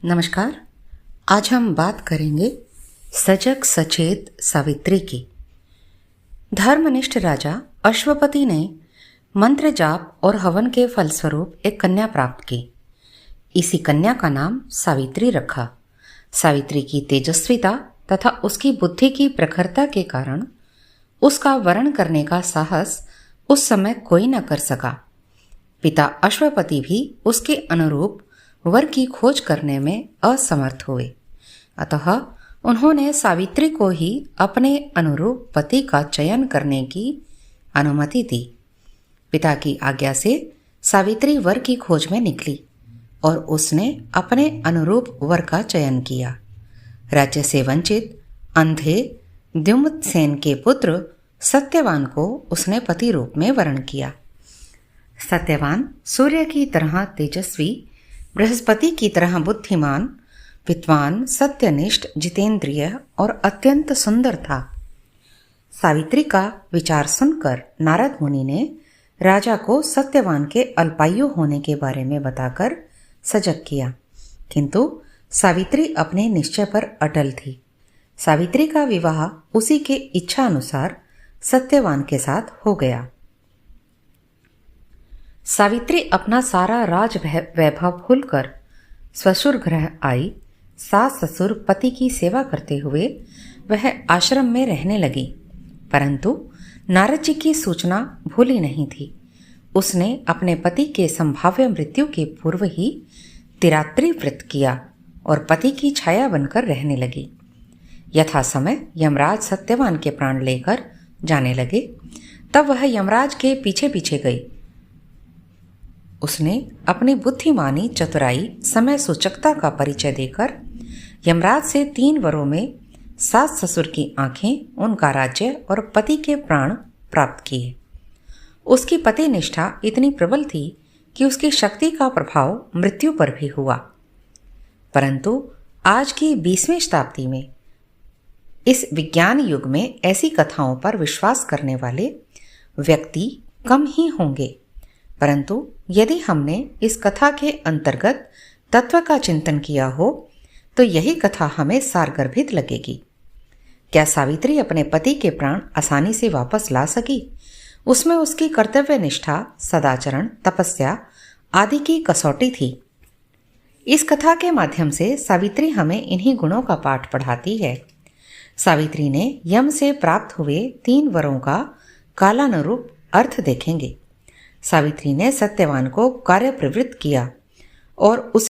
नमस्कार। आज हम बात करेंगे सजग सचेत सावित्री की। धर्मनिष्ठ राजा अश्वपति ने मंत्र जाप और हवन के फलस्वरूप एक कन्या प्राप्त की। इसी कन्या का नाम सावित्री रखा। सावित्री की तेजस्विता तथा उसकी बुद्धि की प्रखरता के कारण उसका वरण करने का साहस उस समय कोई न कर सका। पिता अश्वपति भी उसके अनुरूप वर की खोज करने में असमर्थ हुए, अतः उन्होंने सावित्री को ही अपने अनुरूप पति का चयन करने की अनुमति दी। पिता की आज्ञा से सावित्री वर की खोज में निकली और उसने अपने अनुरूप वर का चयन किया। राज्य से वंचित अंधे द्युम्नसेन के पुत्र सत्यवान को उसने पति रूप में वरण किया। सत्यवान सूर्य की तरह तेजस्वी, बृहस्पति की तरह बुद्धिमान, विद्वान, सत्यनिष्ठ, जितेंद्रिय और अत्यंत सुंदर था। सावित्री का विचार सुनकर नारद मुनि ने राजा को सत्यवान के अल्पायु होने के बारे में बताकर सजग किया, किंतु सावित्री अपने निश्चय पर अटल थी। सावित्री का विवाह उसी के इच्छा अनुसार सत्यवान के साथ हो गया। सावित्री अपना सारा राज वैभव भूलकर ससुर गृह आई। सास ससुर पति की सेवा करते हुए वह आश्रम में रहने लगी, परंतु नारद जी की सूचना भूली नहीं थी। उसने अपने पति के संभाव्य मृत्यु के पूर्व ही तिरात्रि व्रत किया और पति की छाया बनकर रहने लगी। यथा समय यमराज सत्यवान के प्राण लेकर जाने लगे, तब वह यमराज के पीछे पीछे गई। उसने अपनी बुद्धिमानी, चतुराई, समय सूचकता का परिचय देकर यमराज से 3 वरों में सास ससुर की आंखें, उनका राज्य और पति के प्राण प्राप्त किए। उसकी पति निष्ठा इतनी प्रबल थी कि उसकी शक्ति का प्रभाव मृत्यु पर भी हुआ। परंतु आज की 20वीं शताब्दी में इस विज्ञान युग में ऐसी कथाओं पर विश्वास करने वाले व्यक्ति कम ही होंगे, परंतु यदि हमने इस कथा के अंतर्गत तत्व का चिंतन किया हो तो यही कथा हमें सारगर्भित लगेगी। क्या सावित्री अपने पति के प्राण आसानी से वापस ला सकी? उसमें उसकी कर्तव्य निष्ठा, सदाचरण, तपस्या आदि की कसौटी थी। इस कथा के माध्यम से सावित्री हमें इन्हीं गुणों का पाठ पढ़ाती है। सावित्री ने यम से प्राप्त हुए 3 वरों का कालानुरूप अर्थ देखेंगे। सावित्री ने सत्यवान को कार्य प्रवृत्त किया और उस